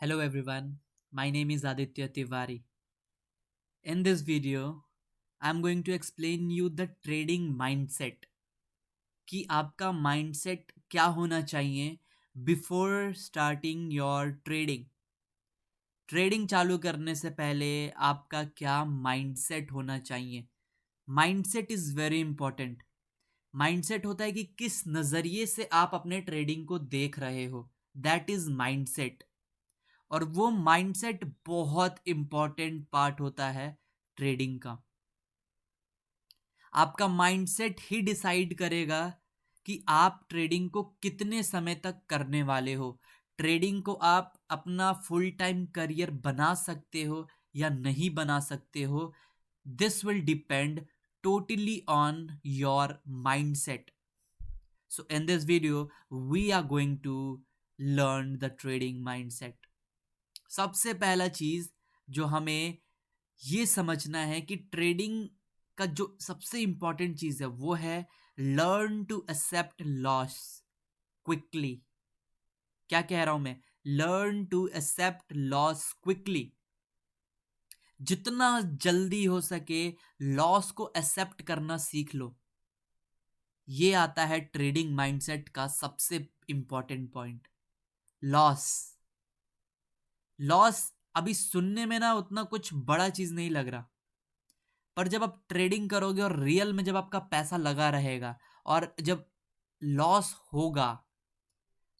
Hello everyone, my name is Aditya Tiwari. In this video, I'm going to explain you the trading mindset कि आपका mindset क्या होना चाहिए before starting your trading. Trading चालू करने से पहले आपका क्या माइंडसेट होना चाहिए। Mindset is very important. Mindset होता है कि किस नज़रिए से आप अपने ट्रेडिंग को देख रहे हो, दैट इज़ माइंडसेट। और वो माइंडसेट बहुत इंपॉर्टेंट पार्ट होता है ट्रेडिंग का। आपका माइंडसेट ही डिसाइड करेगा कि आप ट्रेडिंग को कितने समय तक करने वाले हो। ट्रेडिंग को आप अपना फुल टाइम करियर बना सकते हो या नहीं बना सकते हो। This will depend totally on your mindset. So in this video we are going to learn the trading mindset. सबसे पहला चीज जो हमें ये समझना है कि ट्रेडिंग का जो सबसे इंपॉर्टेंट चीज है वो है learn to accept loss quickly. क्या कह रहा हूं मैं? Learn to accept loss quickly. जितना जल्दी हो सके लॉस को एक्सेप्ट करना सीख लो। ये आता है ट्रेडिंग माइंडसेट का सबसे इंपॉर्टेंट पॉइंट। लॉस लॉस अभी सुनने में ना उतना कुछ बड़ा चीज नहीं लग रहा, पर जब आप ट्रेडिंग करोगे और रियल में जब आपका पैसा लगा रहेगा और जब लॉस होगा,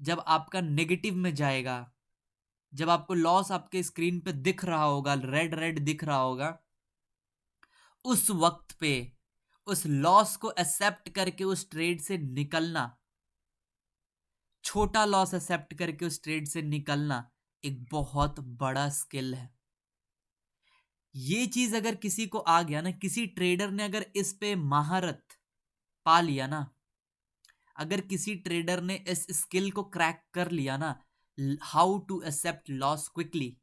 जब आपका नेगेटिव में जाएगा, जब आपको लॉस आपके स्क्रीन पे दिख रहा होगा, रेड रेड दिख रहा होगा, उस वक्त पे उस लॉस को एक्सेप्ट करके उस ट्रेड से निकलना, छोटा लॉस एक्सेप्ट करके उस ट्रेड से निकलना एक बहुत बड़ा स्किल है। ये चीज अगर किसी को आ गया ना, किसी ट्रेडर ने अगर इस पे महारत पा लिया ना, अगर किसी ट्रेडर ने इस स्किल को क्रैक कर लिया ना, how to accept loss quickly,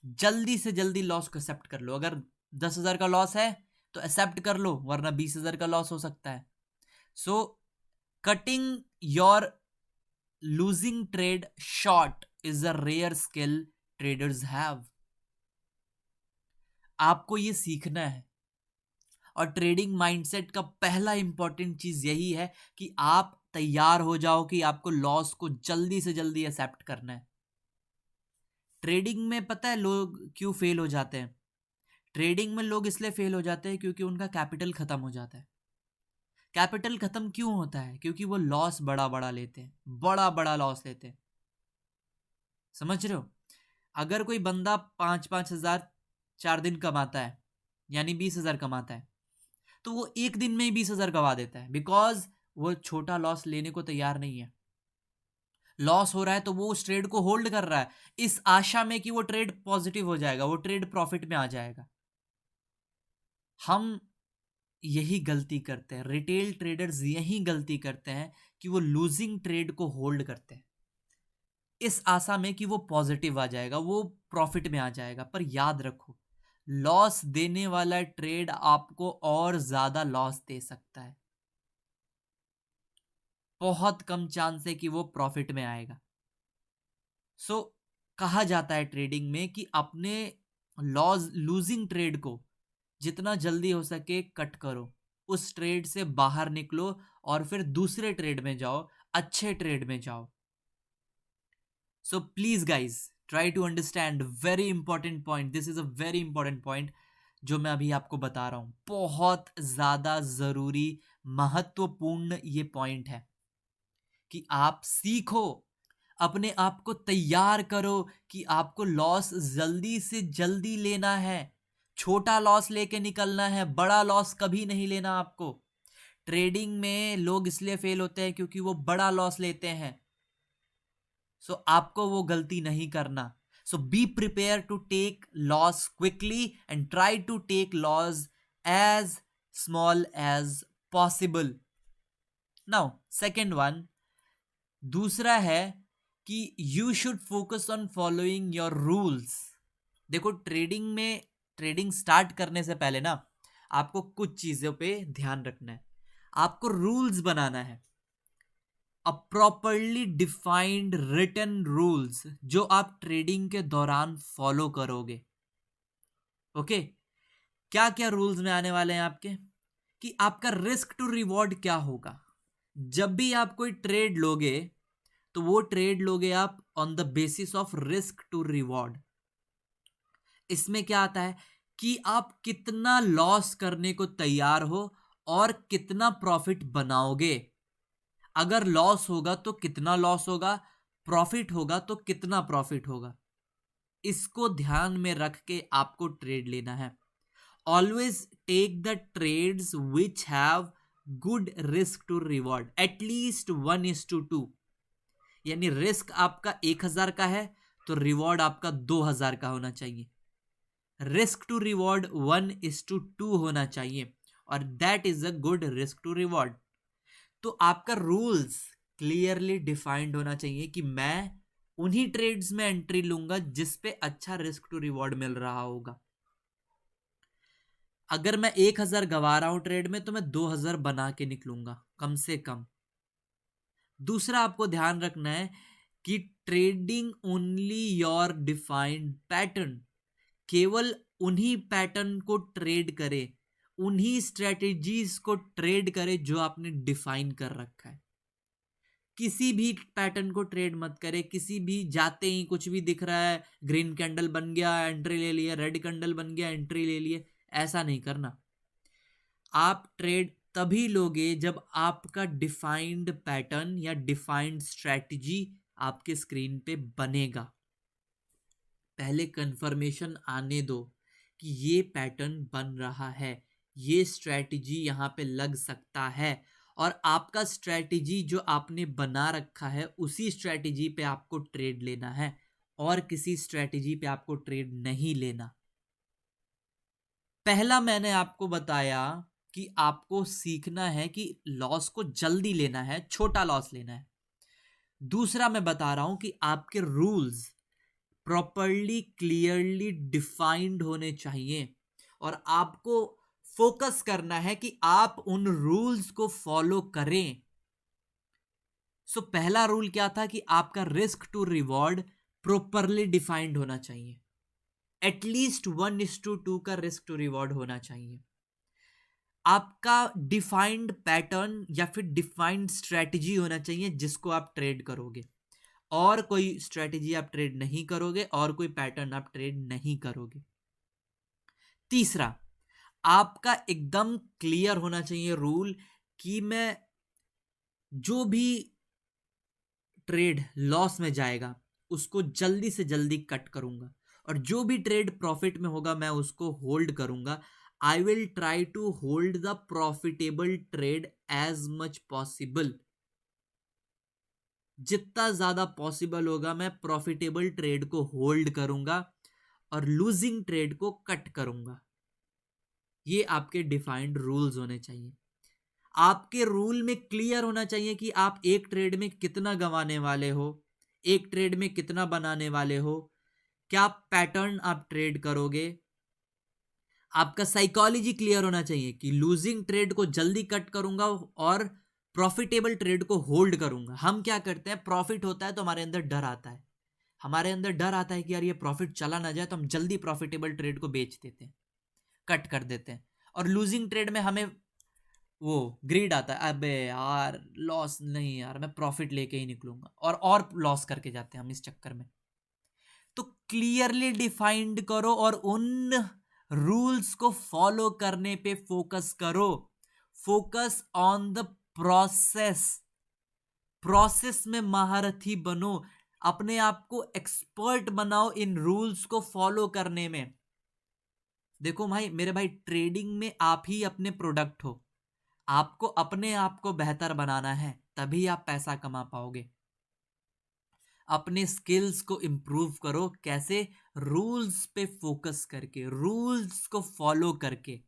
जल्दी से जल्दी लॉस को एक्सेप्ट कर लो। अगर 10,000 का लॉस है तो एक्सेप्ट कर लो, वरना 20,000 का लॉस हो सकता है। So cutting your losing trade short is a rare skill traders have. आपको ये सीखना है। और ट्रेडिंग माइंडसेट का पहला इंपॉर्टेंट चीज यही है कि आप तैयार हो जाओ कि आपको लॉस को जल्दी से जल्दी एक्सेप्ट करना है। ट्रेडिंग में पता है लोग क्यों फेल हो जाते हैं? ट्रेडिंग में लोग इसलिए फेल हो जाते हैं क्योंकि उनका कैपिटल खत्म हो जाता है। कैपिटल खत्म क्यों होता है? क्योंकि वो लॉस बड़ा बड़ा लेते हैं, बड़ा बड़ा लॉस लेते हैं। समझ रहे हो? अगर कोई बंदा 5-5 हजार 4 दिन कमाता है, यानी 20,000 कमाता है, तो वो एक दिन में ही 20,000 गवा देता है, बिकॉज वो छोटा लॉस लेने को तैयार नहीं है। लॉस हो रहा है तो वो उस ट्रेड को होल्ड कर रहा है इस आशा में कि वो ट्रेड पॉजिटिव हो जाएगा, वो ट्रेड प्रॉफिट में आ जाएगा। हम यही गलती करते हैं, रिटेल ट्रेडर्स यही गलती करते हैं कि वो लूजिंग ट्रेड को होल्ड करते हैं इस आशा में कि वो पॉजिटिव आ जाएगा, वो प्रॉफिट में आ जाएगा। पर याद रखो, लॉस देने वाला ट्रेड आपको और ज्यादा लॉस दे सकता है। बहुत कम चांस है कि वो प्रॉफिट में आएगा। सो कहा जाता है ट्रेडिंग में कि अपने लॉस लूजिंग ट्रेड को जितना जल्दी हो सके कट करो, उस ट्रेड से बाहर निकलो और फिर दूसरे ट्रेड में जाओ, अच्छे ट्रेड में जाओ। So please guys try to understand very important point. This is a very important point जो मैं अभी आपको बता रहा हूं। बहुत ज्यादा जरूरी, महत्वपूर्ण ये पॉइंट है कि आप सीखो, अपने आप को तैयार करो कि आपको लॉस जल्दी से जल्दी लेना है। छोटा लॉस लेके निकलना है, बड़ा लॉस कभी नहीं लेना आपको। ट्रेडिंग में लोग इसलिए फेल होते हैं क्योंकि वो बड़ा लॉस लेते हैं। सो आपको वो गलती नहीं करना। So be prepare to take loss quickly and try to take loss as small as possible. Now second one, दूसरा है कि you should focus on following your rules. देखो, ट्रेडिंग में, ट्रेडिंग स्टार्ट करने से पहले ना आपको कुछ चीजों पे ध्यान रखना है। आपको रूल्स बनाना है। अ प्रॉपरली डिफाइंड रिटन रूल्स जो आप ट्रेडिंग के दौरान फॉलो करोगे। ओके, क्या क्या रूल्स में आने वाले हैं आपके, कि आपका रिस्क टू रिवॉर्ड क्या होगा। जब भी आप कोई ट्रेड लोगे तो वो ट्रेड लोगे आप on the basis of risk to reward. इसमें क्या आता है कि आप कितना लॉस करने को तैयार हो और कितना प्रॉफिट बनाओगे। अगर लॉस होगा तो कितना लॉस होगा, प्रॉफिट होगा तो कितना प्रॉफिट होगा, इसको ध्यान में रख के आपको ट्रेड लेना है। Always take the trades which have good risk to reward, at least 1:2। यानी रिस्क आपका 1000 का है तो रिवॉर्ड आपका 2000 का होना चाहिए। रिस्क टू रिवॉर्ड 1:2 होना चाहिए, और that is a good risk to reward. तो आपका रूल्स क्लियरली डिफाइंड होना चाहिए कि मैं उन्हीं ट्रेड्स में एंट्री लूंगा जिस पे अच्छा रिस्क टू रिवॉर्ड मिल रहा होगा। अगर मैं 1000 गवा रहा हूं ट्रेड में तो मैं 2000 बना के निकलूंगा कम से कम। दूसरा आपको ध्यान रखना है कि trading only your defined pattern, केवल उन्हीं पैटर्न को ट्रेड करे, उन्हीं स्ट्रेटेजीज को ट्रेड करे जो आपने डिफाइन कर रखा है। किसी भी पैटर्न को ट्रेड मत करे, किसी भी जाते ही कुछ भी दिख रहा है, ग्रीन कैंडल बन गया एंट्री ले लिए, रेड कैंडल बन गया एंट्री ले लिए, ऐसा नहीं करना। आप ट्रेड तभी लोगे जब आपका डिफाइंड पैटर्न या डिफाइंड स्ट्रेटजी आपके स्क्रीन पे बनेगा। पहले कंफर्मेशन आने दो कि ये पैटर्न बन रहा है, ये स्ट्रेटजी यहां पे लग सकता है, और आपका स्ट्रेटजी जो आपने बना रखा है उसी स्ट्रेटजी पे आपको ट्रेड लेना है, और किसी स्ट्रेटजी पे आपको ट्रेड नहीं लेना। पहला मैंने आपको बताया कि आपको सीखना है कि लॉस को जल्दी लेना है, छोटा लॉस लेना है। दूसरा मैं बता रहा हूं कि आपके रूल्स प्रॉपरली क्लियरली डिफाइंड होने चाहिए, और आपको फोकस करना है कि आप उन रूल्स को फॉलो करें। सो पहला रूल क्या था कि आपका risk to reward properly defined होना चाहिए, एटलीस्ट 1:2 का रिस्क टू रिवॉर्ड होना चाहिए। आपका डिफाइंड पैटर्न या फिर डिफाइंड स्ट्रेटजी होना चाहिए जिसको आप ट्रेड करोगे, और कोई स्ट्रेटजी आप ट्रेड नहीं करोगे, और कोई पैटर्न आप ट्रेड नहीं करोगे। तीसरा, आपका एकदम क्लियर होना चाहिए रूल कि मैं जो भी ट्रेड लॉस में जाएगा उसको जल्दी से जल्दी कट करूंगा, और जो भी ट्रेड प्रॉफिट में होगा मैं उसको होल्ड करूंगा। I will try to hold the profitable trade as much possible. जितना ज्यादा पॉसिबल होगा मैं प्रॉफिटेबल ट्रेड को होल्ड करूंगा और लूजिंग ट्रेड को कट करूंगा। ये आपके डिफाइंड रूल्स होने चाहिए। आपके रूल में क्लियर होना चाहिए कि आप एक ट्रेड में कितना गंवाने वाले हो, एक ट्रेड में कितना बनाने वाले हो, क्या पैटर्न आप ट्रेड करोगे। आपका साइकोलॉजी क्लियर होना चाहिए कि लूजिंग ट्रेड को जल्दी कट करूंगा और प्रॉफिटेबल ट्रेड को होल्ड करूंगा। हम क्या करते हैं, प्रॉफिट होता है तो हमारे अंदर डर आता है, हमारे अंदर डर आता है कि यार ये प्रॉफिट चला ना जाए, तो हम जल्दी प्रॉफिटेबल ट्रेड को बेच देते हैं, कट कर देते हैं। और लूजिंग ट्रेड में हमें वो ग्रीड आता है, अबे यार लॉस नहीं यार, मैं प्रॉफिट लेके ही निकलूंगा, और लॉस करके जाते हैं हम इस चक्कर में। तो क्लियरली डिफाइंड करो और उन रूल्स को फॉलो करने पे फोकस करो। Focus on the process, process में महारथी बनो, अपने आप को एक्सपर्ट बनाओ इन रूल्स को फॉलो करने में। देखो भाई, मेरे भाई, ट्रेडिंग में आप ही अपने प्रोडक्ट हो, आपको अपने आप को बेहतर बनाना है, तभी आप पैसा कमा पाओगे। अपने स्किल्स को इंप्रूव करो, कैसे, रूल्स पे फोकस करके, रूल्स को फॉलो करके।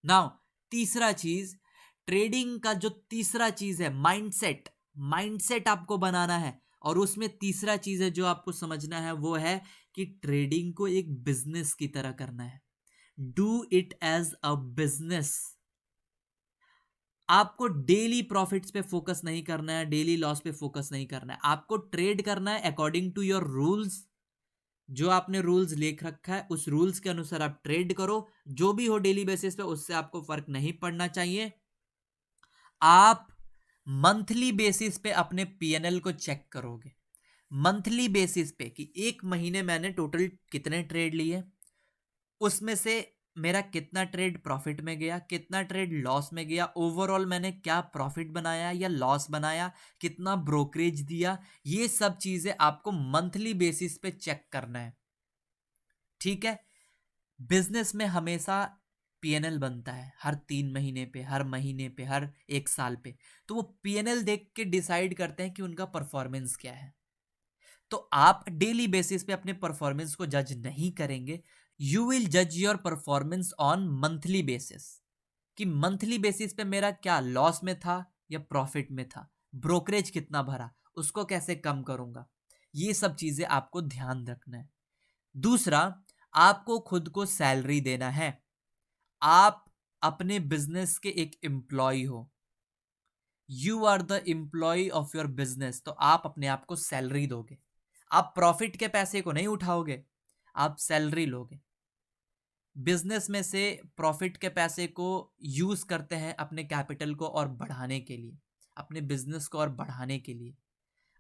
नाउ तीसरा चीज, ट्रेडिंग का जो तीसरा चीज है माइंडसेट, माइंडसेट आपको बनाना है। और उसमें तीसरा चीज है जो आपको समझना है, वो है कि ट्रेडिंग को एक बिजनेस की तरह करना है। Do it as a business. आपको डेली प्रॉफिट्स पे फोकस नहीं करना है, डेली लॉस पे फोकस नहीं करना है, आपको ट्रेड करना है अकॉर्डिंग टू योर रूल्स। जो आपने रूल्स लिख रखा है उस रूल्स के अनुसार आप ट्रेड करो, जो भी हो डेली बेसिस पे उससे आपको फर्क नहीं पड़ना चाहिए। आप मंथली बेसिस पे अपने पीएनएल को चेक करोगे, मंथली बेसिस पे कि एक महीने मैंने टोटल कितने ट्रेड लिए, उसमें से मेरा कितना ट्रेड प्रॉफिट में गया, कितना ट्रेड लॉस में गया, ओवरऑल मैंने क्या प्रॉफिट बनाया या लॉस बनाया, कितना ब्रोकरेज दिया, ये सब चीजें आपको मंथली बेसिस पे चेक करना है। ठीक है। बिजनेस में हमेशा पीएनएल बनता है, हर 3 महीने पे, हर महीने पे, हर 1 साल पे। तो वो पीएनएल देख के डिसाइड करते हैं कि उनका परफॉर्मेंस क्या है। तो आप डेली बेसिस पे अपने परफॉर्मेंस को जज नहीं करेंगे, यू विल जज your performance on monthly basis, कि मंथली बेसिस पे मेरा क्या लॉस में था या प्रॉफिट में था, ब्रोकरेज कितना भरा, उसको कैसे कम करूंगा। ये सब चीजें आपको ध्यान रखना है। दूसरा, आपको खुद को सैलरी देना है। आप अपने बिजनेस के एक एम्प्लॉय हो, you are the employ of your business. तो आप अपने आप को सैलरी दोगे, आप प्रॉफिट के पैसे को नहीं उठाओगे, आप सैलरी लोगे। बिजनेस में से प्रॉफिट के पैसे को यूज करते हैं अपने कैपिटल को और बढ़ाने के लिए, अपने बिजनेस को और बढ़ाने के लिए।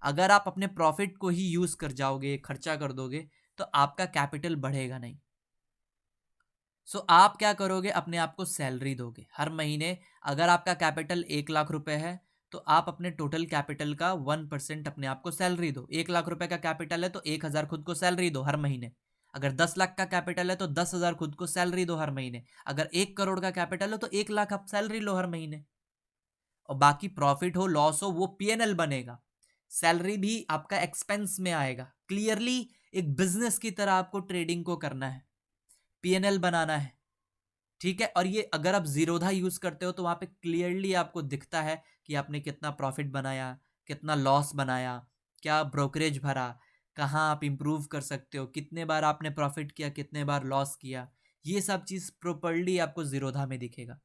अगर आप अपने प्रॉफिट को ही यूज कर जाओगे, खर्चा कर दोगे, तो आपका कैपिटल बढ़ेगा नहीं। सो आप क्या करोगे, अपने आप को सैलरी दोगे हर महीने। अगर आपका कैपिटल 1 लाख रुपए है तो आप अपने टोटल कैपिटल का 1% अपने आप को सैलरी दो। 1 लाख रुपए का कैपिटल है तो 1,000 खुद को सैलरी दो हर महीने। अगर 10 लाख का कैपिटल है तो 10,000 खुद को सैलरी दो हर महीने। अगर 1 करोड़ का कैपिटल है तो 1 लाख आप सैलरी लो हर महीने। और बाकी प्रॉफिट हो लॉस हो वो पीएनएल बनेगा, सैलरी भी आपका एक्सपेंस में आएगा। क्लियरली एक बिजनेस की तरह आपको ट्रेडिंग को करना है, पीएनएल बनाना है। ठीक है। और ये अगर आप जीरोधा यूज करते हो तो वहां पे क्लियरली आपको दिखता है कि आपने कितना प्रॉफिट बनाया, कितना लॉस बनाया, क्या ब्रोकरेज भरा, कहाँ आप इंप्रूव कर सकते हो, कितने बार आपने प्रॉफिट किया, कितने बार लॉस किया। ये सब चीज प्रॉपर्ली आपको जीरोधा में दिखेगा।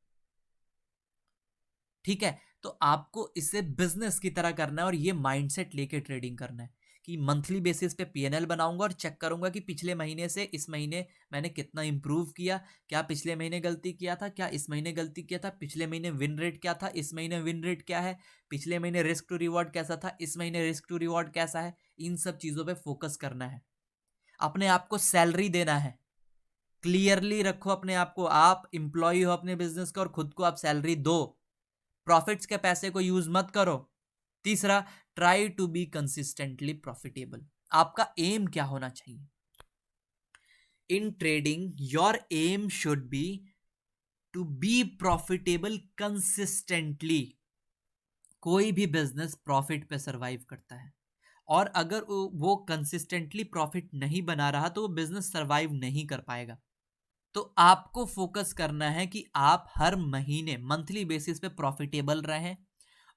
ठीक है। तो आपको इसे बिजनेस की तरह करना है और ये माइंडसेट लेके ट्रेडिंग करना है कि मंथली बेसिस पे पीएनएल बनाऊंगा और चेक करूंगा कि पिछले महीने से इस महीने मैंने कितना इंप्रूव किया, क्या पिछले महीने गलती किया था, क्या इस महीने गलती किया था, पिछले महीने विन रेट क्या था, इस महीने विन रेट क्या है, पिछले महीने रिस्क टू रिवॉर्ड कैसा था, इस महीने रिस्क टू रिवॉर्ड कैसा है। इन सब चीजों पे फोकस करना है, अपने आप को सैलरी देना है। क्लियरली रखो अपने आप को, आप इंप्लॉय हो अपने बिजनेस का और खुद को आप सैलरी दो, प्रॉफिट्स के पैसे को यूज मत करो। तीसरा, try to be consistently profitable. आपका एम क्या होना चाहिए in trading? Your aim should be to be profitable consistently. कोई भी बिजनेस प्रॉफिट पे सरवाइव करता है, और अगर वो कंसिस्टेंटली प्रॉफिट नहीं बना रहा तो वो बिजनेस सरवाइव नहीं कर पाएगा। तो आपको फोकस करना है कि आप हर महीने मंथली बेसिस पे प्रॉफिटेबल रहें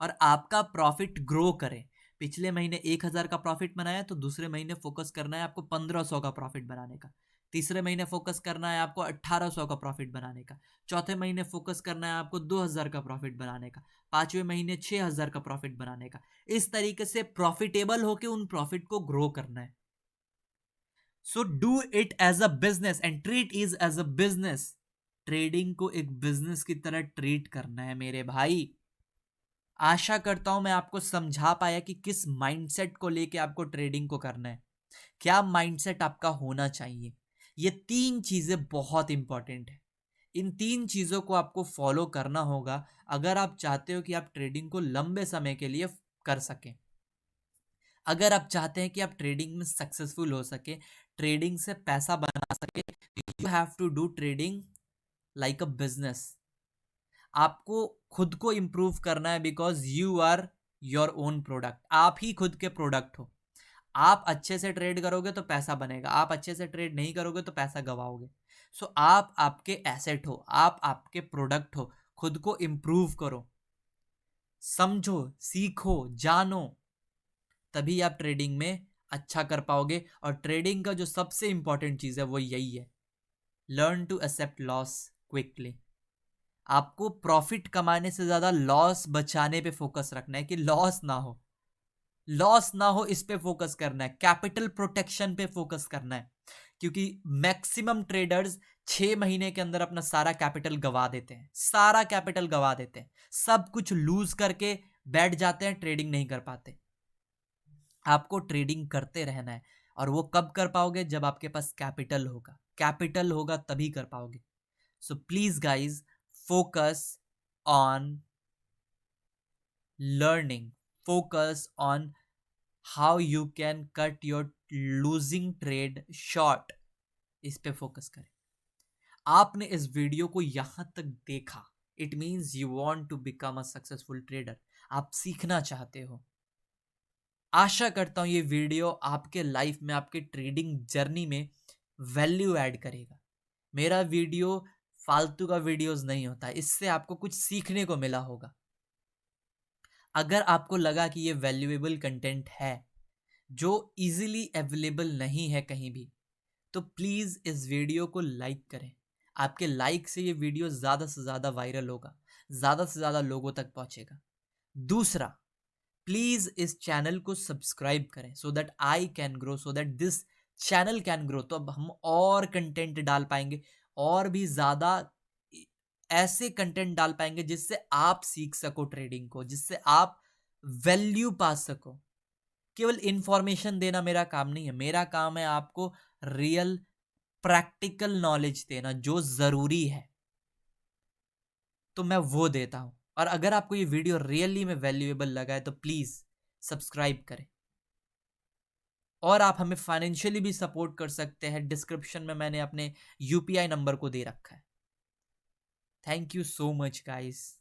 और आपका प्रॉफिट ग्रो करे। पिछले महीने 1,000 का प्रॉफिट बनाया तो दूसरे महीने फोकस करना है आपको 1,500 का प्रॉफिट बनाने का। तीसरे महीने फोकस करना है आपको 1,800 का प्रॉफिट बनाने का। चौथे महीने फोकस करना है आपको 2,000 का प्रॉफिट बनाने का। पांचवें महीने 6,000 का प्रॉफिट बनाने का। इस तरीके से प्रॉफिटेबल होकर उन प्रॉफिट को ग्रो करना है। So do it as a business and treat is as a business. Trading को एक बिजनेस की तरह ट्रीट करना है मेरे भाई। आशा करता हूं मैं आपको समझा पाया कि किस माइंडसेट को लेके आपको ट्रेडिंग को करना है, क्या माइंडसेट आपका होना चाहिए। ये 3 चीजें बहुत इंपॉर्टेंट है, इन 3 चीजों को आपको फॉलो करना होगा अगर आप चाहते हो कि आप ट्रेडिंग को लंबे समय के लिए कर सकें। अगर आप चाहते हैं कि आप ट्रेडिंग में सक्सेसफुल हो सके, ट्रेडिंग से पैसा बना सके, you have to do trading like a business. आपको खुद को इंप्रूव करना है because you are your own product. आप ही खुद के प्रोडक्ट हो। आप अच्छे से ट्रेड करोगे तो पैसा बनेगा, आप अच्छे से ट्रेड नहीं करोगे तो पैसा गवाओगे। सो आप आपके एसेट हो, आप आपके प्रोडक्ट हो। खुद को इंप्रूव करो, समझो, सीखो, जानो, तभी आप ट्रेडिंग में अच्छा कर पाओगे। और ट्रेडिंग का जो सबसे इंपॉर्टेंट चीज है वो यही है, learn to accept loss quickly. आपको प्रॉफिट कमाने से ज्यादा लॉस बचाने पे फोकस रखना है कि लॉस ना हो, लॉस ना हो, इस पे फोकस करना है, कैपिटल प्रोटेक्शन पे फोकस करना है। क्योंकि मैक्सिमम ट्रेडर्स 6 महीने के अंदर अपना सारा कैपिटल गवा देते हैं, सारा कैपिटल गवा देते हैं, सब कुछ लूज करके बैठ जाते हैं, ट्रेडिंग नहीं कर पाते। आपको ट्रेडिंग करते रहना है, और वो कब कर पाओगे? जब आपके पास कैपिटल होगा, कैपिटल होगा तभी कर पाओगे। सो please guys, focus on learning, focus on how you can cut your losing trade short, इस पे फोकस करें। आपने इस वीडियो को यहां तक देखा, it means you want to become a successful trader, आप सीखना चाहते हो। आशा करता हूं ये वीडियो आपके लाइफ में, आपके ट्रेडिंग जर्नी में वैल्यू ऐड करेगा। मेरा वीडियो फालतू का वीडियोस नहीं होता, इससे आपको कुछ सीखने को मिला होगा। अगर आपको लगा कि ये वैल्यूएबल कंटेंट है जो इजीली अवेलेबल नहीं है कहीं भी, तो प्लीज इस वीडियो को लाइक करें। आपके लाइक से ये वीडियो ज्यादा से ज्यादा वायरल होगा, ज्यादा से ज्यादा लोगों तक पहुंचेगा। दूसरा, प्लीज इस चैनल को सब्सक्राइब करें so that I can grow, so that this channel can grow. तो अब हम और कंटेंट डाल पाएंगे, और भी ज्यादा ऐसे कंटेंट डाल पाएंगे जिससे आप सीख सको ट्रेडिंग को, जिससे आप वैल्यू पा सको। केवल इंफॉर्मेशन देना मेरा काम नहीं है, मेरा काम है आपको रियल प्रैक्टिकल नॉलेज देना जो जरूरी है, तो मैं वो देता हूं। और अगर आपको ये वीडियो रियली में वैल्यूएबल लगा है तो प्लीज सब्सक्राइब करें। और आप हमें फाइनेंशियली भी सपोर्ट कर सकते हैं, डिस्क्रिप्शन में मैंने अपने यूपीआई नंबर को दे रखा है। Thank you so much guys.